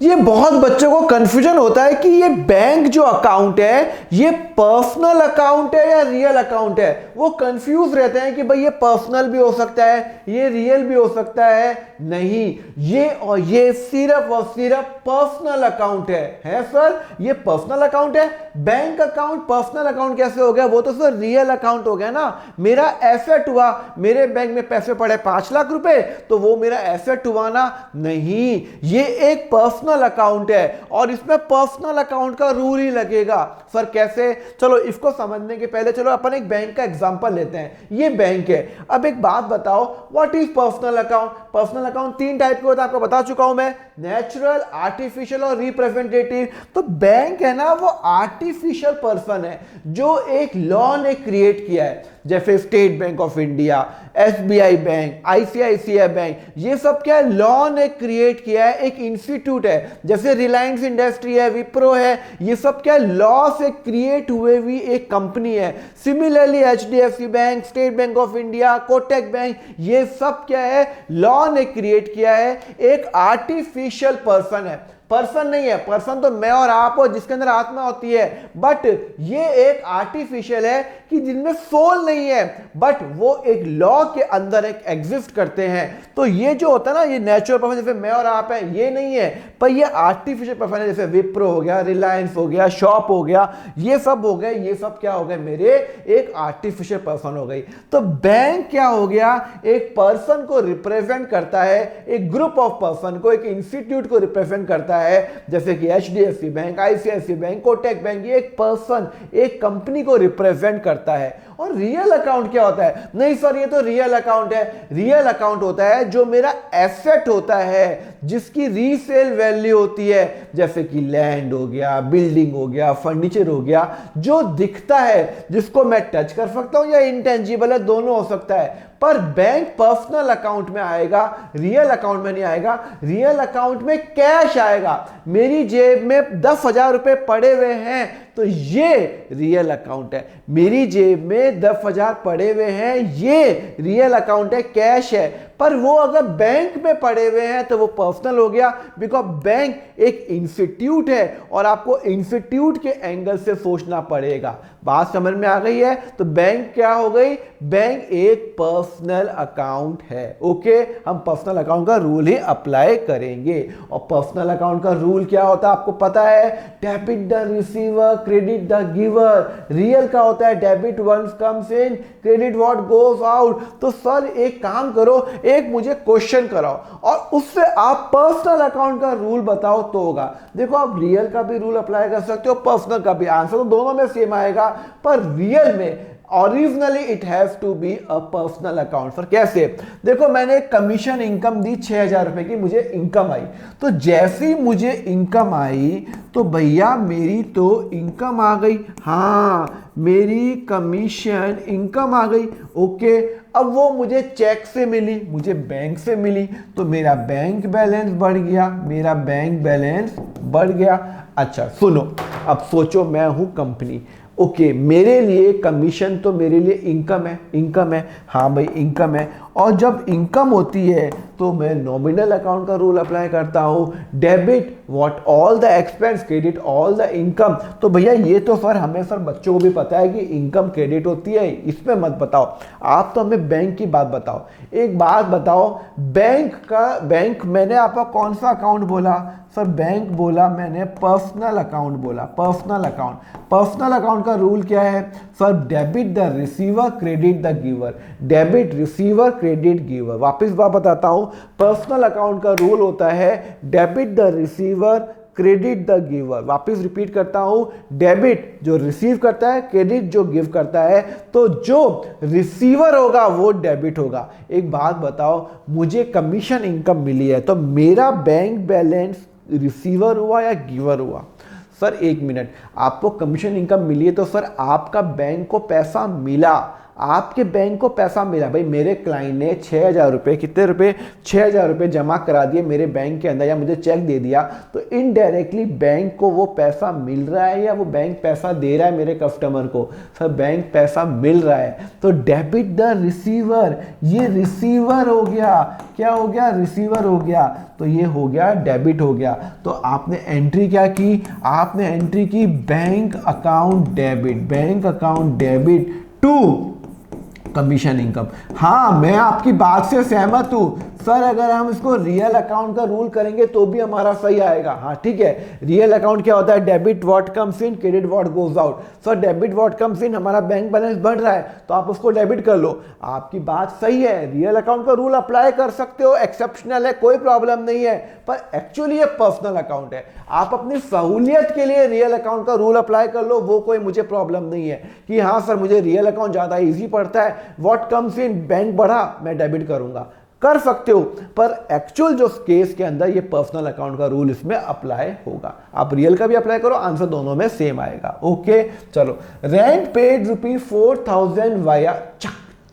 ये बहुत बच्चों को कंफ्यूजन होता है कि ये बैंक जो अकाउंट है ये पर्सनल अकाउंट है या रियल अकाउंट है। वो कंफ्यूज रहते हैं कि भाई ये पर्सनल भी हो सकता है, ये रियल भी हो सकता है। नहीं, ये और ये सिर्फ और सिर्फ पर्सनल अकाउंट है सर, ये पर्सनल अकाउंट है। बैंक अकाउंट पर्सनल अकाउंट कैसे हो गया? वो तो सर रियल अकाउंट हो गया ना। मेरा एसेट हुआ, मेरे बैंक में पैसे पड़े 5 लाख रुपए, तो वो मेरा एसेट हुआ ना। नहीं, ये एक पर्सनल अकाउंट है और इसमें पर्सनल अकाउंट का रूल ही लगेगा। सर कैसे? चलो इसको समझने के पहले चलो अपन एक बैंक का एग्जांपल लेते हैं। ये बैंक है। अब एक बात बताओ, what is personal account? Personal account 3 type के होता है, आपको बता चुका हूं मैं, नेचुरल, आर्टिफिशियल और रिप्रेजेंटेटिव। तो बैंक है ना वो आर्टिफिशियल पर्सन है जो एक लॉ ने क्रिएट किया है, जैसे state bank of India, SBI bank, ICICI bank, ये सब क्या है? लॉ ने क्रिएट किया है, एक इंस्टीट्यूट है। जैसे रिलायंस इंडस्ट्री है, विप्रो है, ये सब क्या है? लॉ से क्रिएट हुए हुई एक कंपनी है। Similarly HDFC bank, state bank of India, Kotak bank, ये सब क्या है? लॉ ने क्रिएट किया है, एक आर्टिफिशियल पर्सन है। पर्सन नहीं है, पर्सन तो मैं और आप हो जिसके अंदर आत्मा होती है, बट ये एक आर्टिफिशियल है कि जिनमें सोल नहीं है, बट वो एक लॉ के अंदर एक एग्जिस्ट करते हैं। तो ये जो होता है ना, ये नेचुरल पर्सन जैसे मैं और आप है, ये नहीं है, पर ये आर्टिफिशियल पर्सन है। जैसे विप्रो हो गया, रिलायंस हो गया, शॉप हो गया, ये सब हो गए, ये सब क्या हो गए? मेरे एक आर्टिफिशियल पर्सन हो गई। तो बैंक क्या हो गया? एक पर्सन को रिप्रेजेंट करता है, एक ग्रुप ऑफ पर्सन को, एक इंस्टीट्यूट को रिप्रेजेंट करता है। जैसे कि HDFC bank, ICICI bank, Kotak bank, ये एक पर्सन, एक कंपनी को रिप्रेजेंट करता है। और रियल अकाउंट क्या होता है? नहीं सर, ये तो रियल अकाउंट है। रियल अकाउंट होता है जो मेरा एसेट होता है, जिसकी रीसेल वैल्यू होती है, जैसे कि लैंड हो गया, बिल्डिंग हो गया, फर्नीचर हो गया, जो दिखता है, जिसको मैं टच कर सकता हूं, या इंटेंजिबल है, दोनों हो सकता है। पर बैंक पर्सनल अकाउंट में आएगा, रियल अकाउंट में नहीं आएगा। रियल अकाउंट में कैश आएगा। मेरी जेब में 10,000 रुपए पड़े हुए हैं, तो ये रियल अकाउंट है। मेरी जेब में 10,000 पड़े हुए हैं, ये रियल अकाउंट है, कैश है। पर वो अगर बैंक में पड़े हुए हैं तो वो पर्सनल हो गया, बिकॉज बैंक एक इंस्टीट्यूट है और आपको इंस्टीट्यूट के एंगल से सोचना पड़ेगा। बात समझ में आ गई है? तो बैंक क्या हो गई? बैंक एक पर्सनल अकाउंट है। ओके, हम पर्सनल अकाउंट का रूल ही अप्लाई करेंगे। और पर्सनल अकाउंट का रूल क्या होता है आपको पता है? Debit the receiver, credit the giver. Real का होता है debit once comes in, credit what goes out. तो सर एक काम करो, एक मुझे क्वेश्चन कराओ और उससे आप पर्सनल अकाउंट का रूल बताओ तो होगा। देखो, आप रियल का भी रूल अप्लाई कर सकते हो, पर्सनल का भी। आंसर तो दोनों में सेम आएगा, पर रियल में originally it have to be a personal account. For कैसे? देखो, मैंने कमीशन इनकम दी 6,000 रुपए की, मुझे इनकम आई। तो जैसी मुझे इनकम आई तो भैया मेरी तो इनकम आ गई। हाँ, मेरी कमीशन इनकम आ गई। ओके, अब वो मुझे चेक से मिली, मुझे बैंक से मिली, तो मेरा बैंक बैलेंस बढ़ गया, मेरा बैंक बैलेंस बढ़ गया। अच्छा सुनो, अब सोचो मैं हूं कंपनी। ओके, मेरे लिए कमीशन तो मेरे लिए इनकम है, इनकम है। हाँ भाई इनकम है। और जब इनकम होती है तो मैं नॉमिनल अकाउंट का रूल अप्लाई करता हूँ, debit what all the expense, credit all the income. तो भैया ये तो सर हमें सर बच्चों को भी पता है कि इनकम क्रेडिट होती है, इसमें मत बताओ। आप तो हमें बैंक की बात बताओ। एक बात बताओ, बैंक मैंने आपका कौन सा अकाउंट बोला? सर बैंक बोला मैंने, पर्सनल अकाउंट बोला, पर्सनल अकाउंट। पर्सनल अकाउंट का रूल क्या है? Sir debit the receiver, credit the giver. Debit receiver, credit giver. वापस बात बताता हूं, पर्सनल अकाउंट का रूल होता है debit the receiver, credit the giver. वापस रिपीट करता हूं, डेबिट जो रिसीव करता है, क्रेडिट जो गिव करता है। तो जो रिसीवर होगा वो डेबिट होगा। एक बात बताओ, मुझे कमीशन इनकम मिली है, तो मेरा बैंक बैलेंस रिसीवर हुआ या गिवर हुआ? सर एक मिनट, आपको कमीशन इनकम मिली है तो सर आपका बैंक को पैसा मिला, आपके बैंक को पैसा मिला, भाई मेरे क्लाइंट ने 6,000 रुपये, कितने रुपए, 6,000 रुपये जमा करा दिए मेरे बैंक के अंदर या मुझे चेक दे दिया, तो इनडायरेक्टली बैंक को वो पैसा मिल रहा है या वो बैंक पैसा दे रहा है मेरे कस्टमर को? सर बैंक पैसा मिल रहा है, तो डेबिट द रिसीवर, ये रिसीवर हो गया, क्या हो गया, रिसीवर हो गया, तो ये हो गया डेबिट हो गया। तो आपने एंट्री क्या की, आपने एंट्री की bank account debit, bank account debit to commission income. हाँ मैं आपकी बात से सहमत हूं सर, अगर हम इसको रियल अकाउंट का रूल करेंगे तो भी हमारा सही आएगा। हाँ ठीक है, रियल अकाउंट क्या होता है, debit what comes in, credit what goes out. Sir debit what comes in, हमारा बैंक बैलेंस बढ़ रहा है तो आप उसको डेबिट कर लो, आपकी बात सही है, रियल अकाउंट का रूल अप्लाई कर सकते हो, एक्सेप्शनल है, कोई प्रॉब्लम नहीं है, पर एक्चुअली ये पर्सनल अकाउंट है। आप अपनी सहूलियत के लिए रियल अकाउंट का रूल अप्लाई कर लो, वो कोई मुझे प्रॉब्लम नहीं है कि हाँ सर मुझे रियल अकाउंट ज्यादा इजी पड़ता है, व्हाट कम्स इन बैंक बढ़ा मैं डेबिट करूंगा, कर सकते हो, पर एक्चुअल जो केस के अंदर ये पर्सनल अकाउंट का रूल इसमें अप्लाई होगा। आप रियल का भी अप्लाई करो, आंसर दोनों में सेम आएगा। ओके चलो, rent paid ₹4,000 via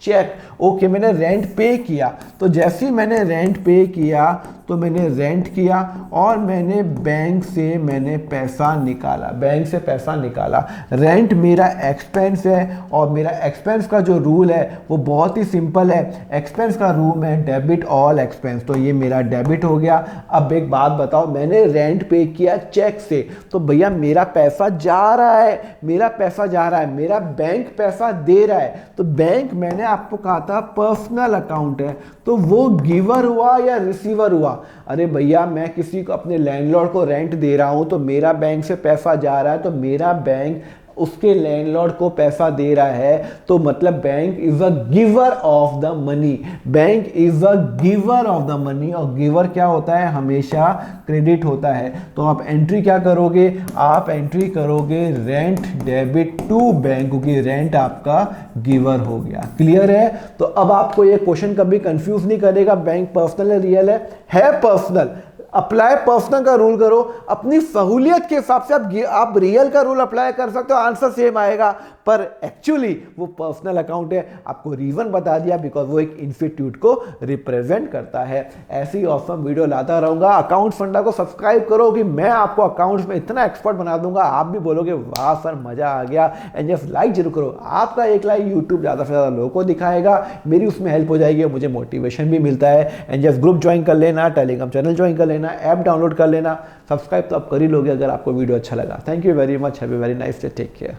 cheque. Okay मैंने रेंट पे किया, तो जैसे ही मैंने रेंट पे किया तो मैंने रेंट किया और मैंने बैंक से मैंने पैसा निकाला, बैंक से पैसा निकाला। रेंट मेरा एक्सपेंस है और मेरा एक्सपेंस का जो रूल है वो बहुत ही सिंपल है, एक्सपेंस का रूल है डेबिट ऑल एक्सपेंस, तो ये मेरा डेबिट हो गया। अब एक बात बताओ, मैंने रेंट पे किया चेक से, तो भैया मेरा पैसा जा रहा है, मेरा पैसा जा रहा है, मेरा बैंक पैसा दे रहा है, तो बैंक मैंने आपको कहा था पर्सनल अकाउंट है, तो वो गिवर हुआ या रिसीवर हुआ? अरे भैया मैं किसी को, अपने लैंडलॉर्ड को रेंट दे रहा हूं तो मेरा बैंक से पैसा जा रहा है, तो मेरा बैंक उसके लैंडलॉर्ड को पैसा दे रहा है, तो मतलब bank is a giver of the money, bank is a giver of the money, और गिवर क्या होता है, हमेशा क्रेडिट होता है। तो आप एंट्री क्या करोगे, आप एंट्री करोगे रेंट डेबिट टू बैंक, क्योंकि रेंट आपका गिवर हो गया। क्लियर है? तो अब आपको ये क्वेश्चन कभी कंफ्यूज नहीं करेगा बैंक पर्सनल है रियल है पर्सनल, अप्लाई पर्सनल का रूल करो, अपनी सहूलियत के हिसाब से आप रियल का रूल अप्लाई कर सकते हो, आंसर सेम आएगा, पर एक्चुअली वो पर्सनल अकाउंट है। आपको रीजन बता दिया बिकॉज वो एक इंस्टीट्यूट को रिप्रेजेंट करता है। ऐसी ऑसम वीडियो लाता रहूंगा। अकाउंट फंडा को सब्सक्राइब करो कि मैं आपको अकाउंट्स में इतना एक्सपर्ट बना दूंगा, आप भी बोलोगे वाह सर मजा आ गया। एंड जस्ट लाइक जरूर करो, आपका एक लाइक यूट्यूब ज़्यादा से ज़्यादा लोगों को दिखाएगा, मेरी उसमें हेल्प हो जाएगी, मुझे मोटिवेशन भी मिलता है। एंड जस्ट ग्रुप ज्वाइन कर लेना, टेलीग्राम चैनल ज्वाइन कर लेना, ऐप डाउनलोड कर लेना, सब्सक्राइब तो आप कर ही लोगे अगर आपको वीडियो अच्छा लगा। Thank you very much, have a very nice day, take care.